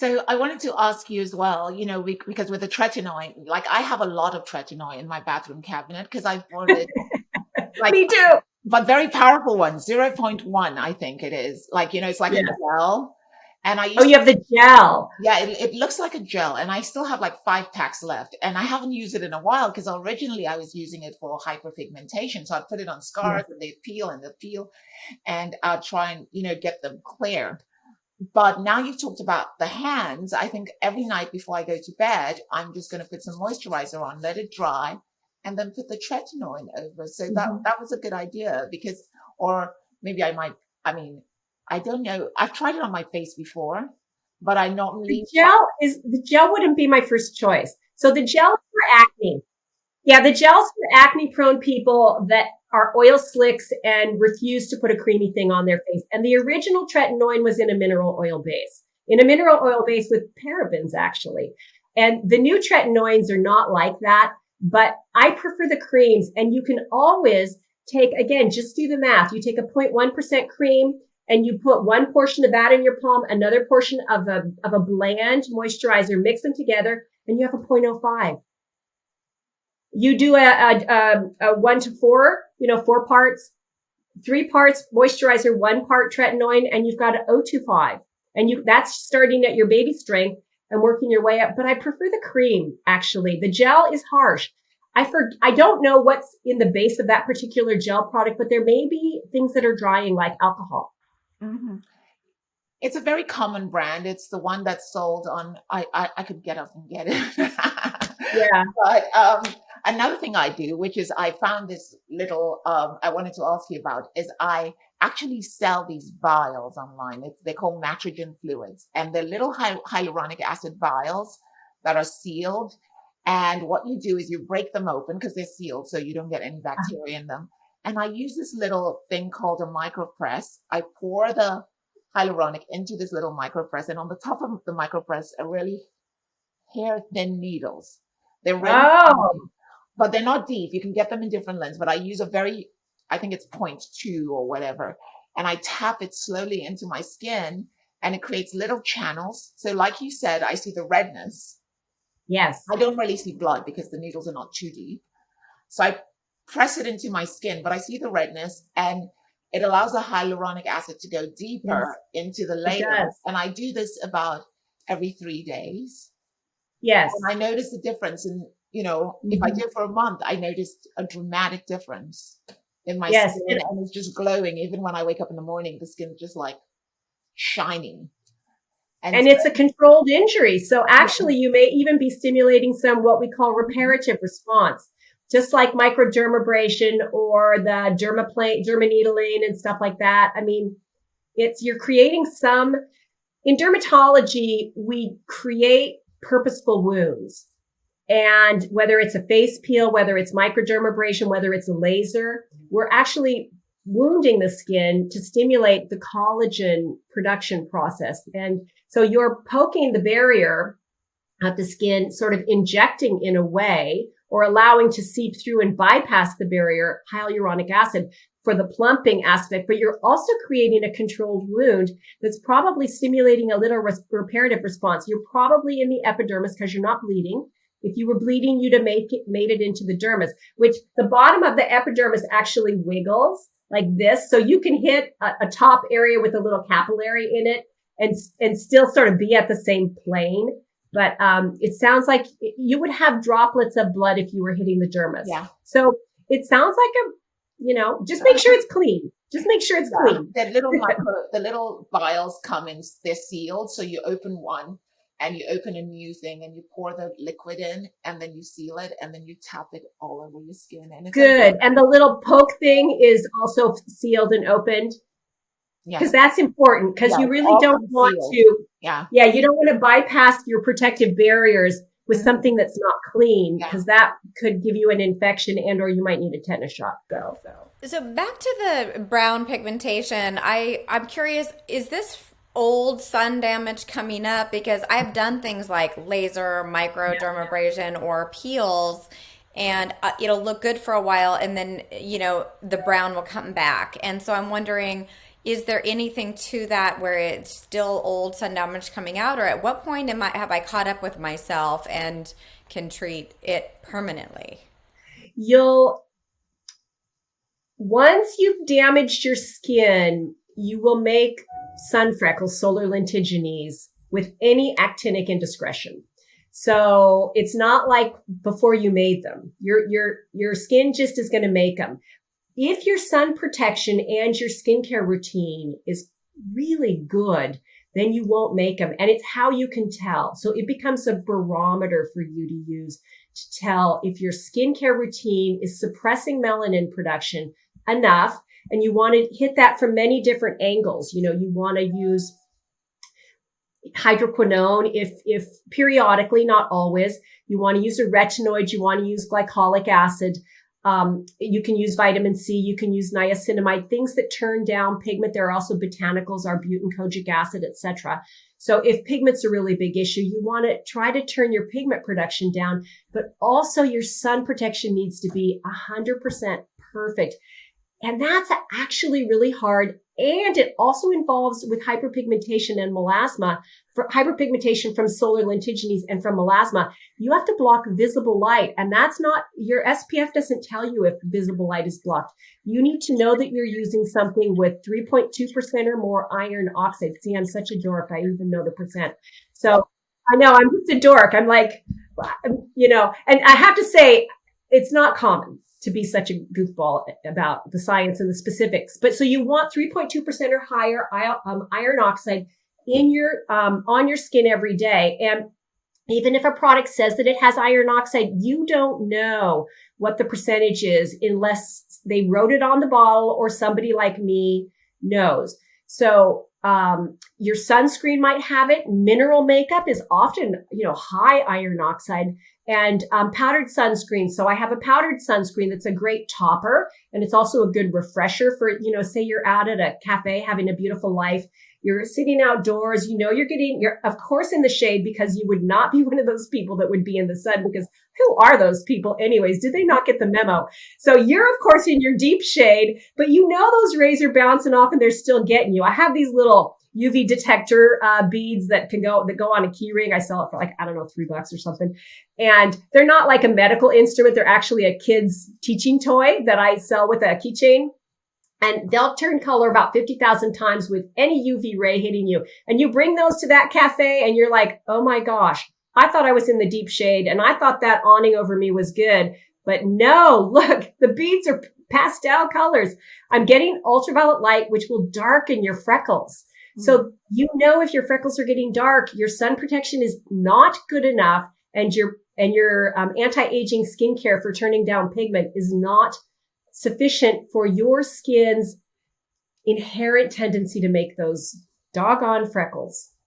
So I wanted to ask you as well, because with the tretinoin, like I have a lot of tretinoin in my bathroom cabinet because I bought it like, Me too. but very powerful ones, zero point 0.1, I think it is. Like, it's like a Yeah. gel. And I Oh, used you have the gel. Yeah, it looks like a gel, and I still have like 5 packs left, and I haven't used it in a while because originally I was using it for hyperpigmentation. So I put it on Yeah. scars, and they peel, and I'll try and get them clear. But now you've talked about the hands. I think every night before I go to bed, I'm just going to put some moisturizer on, let it dry, and then put the tretinoin over. So that Mhm. that was a good idea because, or maybe I might. I mean, I don't know. I've tried it on my face before, but I The normally gel is the gel wouldn't be my first choice. So the gel is for acne. Yeah, the gel's for acne prone people that are oil slicks and refuse to put a creamy thing on their face. And the original tretinoin was in a mineral oil base, with parabens actually. And the new tretinoins are not like that, but I prefer the creams. And you can always take, again, just do the math. You take a 0.1% cream and you put one portion of that in your palm, another portion of a bland moisturizer, mix them together, and you have a 0.05. You do a 1 to 4, 4 parts, 3 parts moisturizer, 1 part tretinoin, and you've got an 0.25. And that's starting at your baby strength and working your way up. But I prefer the cream, actually. The gel is harsh. I don't know what's in the base of that particular gel product, but there may be things that are drying like alcohol. Mhm. It's a very common brand. It's the one that's sold on. I could get up and get it. Yeah. But another thing I do, which is I found this little, I wanted to ask you about, is I actually sell these vials online. They're called nitrogen fluids, and they're little hyaluronic acid vials that are sealed. And what you do is you break them open because they're sealed, so you don't get any bacteria in them. And I use this little thing called a micropress. I pour the hyaluronic into this little micropress, and on the top of the micropress are really hair thin needles. They're really Oh, tiny, but they're not deep. You can get them in different lengths, but I use I think it's 0.2 or whatever, and I tap it slowly into my skin, and it creates little channels. So, like you said, I see the redness. yes. I don't really see blood because the needles are not too deep. So I press it into my skin, but I see the redness, and it allows the hyaluronic acid to go Yes, deeper into the it layers. does. And I do this about every 3 days. And Yes. I noticed the difference. And, if I Mhm. did for a month, I noticed a dramatic difference in my Yes. skin, and it's just glowing. Even when I wake up in the morning, the skin's just like shining. And And so, it's a controlled injury. So yeah. actually, you may even be stimulating some what we call reparative response, just like microdermabrasion or the dermaneedling and stuff like that. I mean, you're creating some, in dermatology, we create purposeful wounds. And whether it's a face peel, whether it's microdermabrasion, whether it's a laser, we're actually wounding the skin to stimulate the collagen production process. And so you're poking the barrier at the skin, sort of injecting in a way or allowing to seep through and bypass the barrier hyaluronic acid for the plumping aspect, but you're also creating a controlled wound that's probably stimulating a little reparative response. You're probably in the epidermis because you're not bleeding. If you were bleeding, you'd have made it into the dermis, which the bottom of the epidermis actually wiggles like this. So you can hit a top area with a little capillary in it and still sort of be at the same plane. But it sounds like you would have droplets of blood if you were hitting the dermis. Yeah. So it sounds like just make sure it's clean. Just make sure it's Yeah. clean. The little vials come in, they're sealed. So you open one and you open a new thing and you pour the liquid in and then you seal it and then you tap it all over your skin. And it's like, Good. And the little poke thing is also sealed and opened because yes, that's important because yeah, you it's really all don't want concealed. to, Yeah. yeah, you don't want to bypass your protective barriers with Mhm. something that's not clean Yeah. because that could give you an infection and or you might need a tetanus shot. So back to the brown pigmentation, I'm curious, is this old sun damage coming up? Because I've done things like laser, microdermabrasion, or peels, and it'll look good for a while, and then the brown will come back. And so I'm wondering, is there anything to that where it's still old sun damage coming out, or at what point have I caught up with myself and can treat it permanently? Once you've damaged your skin, you will make sun freckles, solar lentigines, with any actinic indiscretion. So it's not like before you made them. Your skin just is going to make them. If your sun protection and your skincare routine is really good, then you won't make them. And it's how you can tell. So it becomes a barometer for you to use to tell if your skincare routine is suppressing melanin production enough. And you want to hit that from many different angles. You want to use hydroquinone if periodically, not always. You want to use a retinoid. You want to use glycolic acid. You can use vitamin C. You can use niacinamide, things that turn down pigment. There are also botanicals, arbutin, kojic acid, etc. So if pigment's a really big issue, you want to try to turn your pigment production down, but also your sun protection needs to be 100% perfect. And that's actually really hard. And it also involves with hyperpigmentation and melasma, for hyperpigmentation from solar lentigines and from melasma, you have to block visible light. And that's not, your SPF doesn't tell you if visible light is blocked. You need to know that you're using something with 3.2% or more iron oxide. See, I'm such a dork. I even know the percent. So I know I'm just a dork. I'm like, and I have to say, it's not common to be such a goofball about the science and the specifics. But so you want 3.2% or higher iron oxide in your, on your skin every day. And even if a product says that it has iron oxide, you don't know what the percentage is unless they wrote it on the bottle or somebody like me knows. So, your sunscreen might have it. Mineral makeup is often, high iron oxide, and powdered sunscreen. So I have a powdered sunscreen that's a great topper, and it's also a good refresher for, say you're out at a cafe having a beautiful life. You're sitting outdoors, you're of course in the shade, because you would not be one of those people that would be in the sun, because who are those people anyways? Did they not get the memo? So you're of course in your deep shade, but those rays are bouncing off and they're still getting you. I have these little UV detector beads that go on a key ring. I sell it for like, I don't know, $3 or something. And they're not like a medical instrument. They're actually a kid's teaching toy that I sell with a keychain. And they'll turn color about 50,000 times with any UV ray hitting you. And you bring those to that cafe and you're like, oh my gosh, I thought I was in the deep shade and I thought that awning over me was good. But no, look, the beads are pastel colors. I'm getting ultraviolet light, which will darken your freckles. So if your freckles are getting dark, your sun protection is not good enough, and your anti-aging skincare for turning down pigment is not sufficient for your skin's inherent tendency to make those doggone freckles.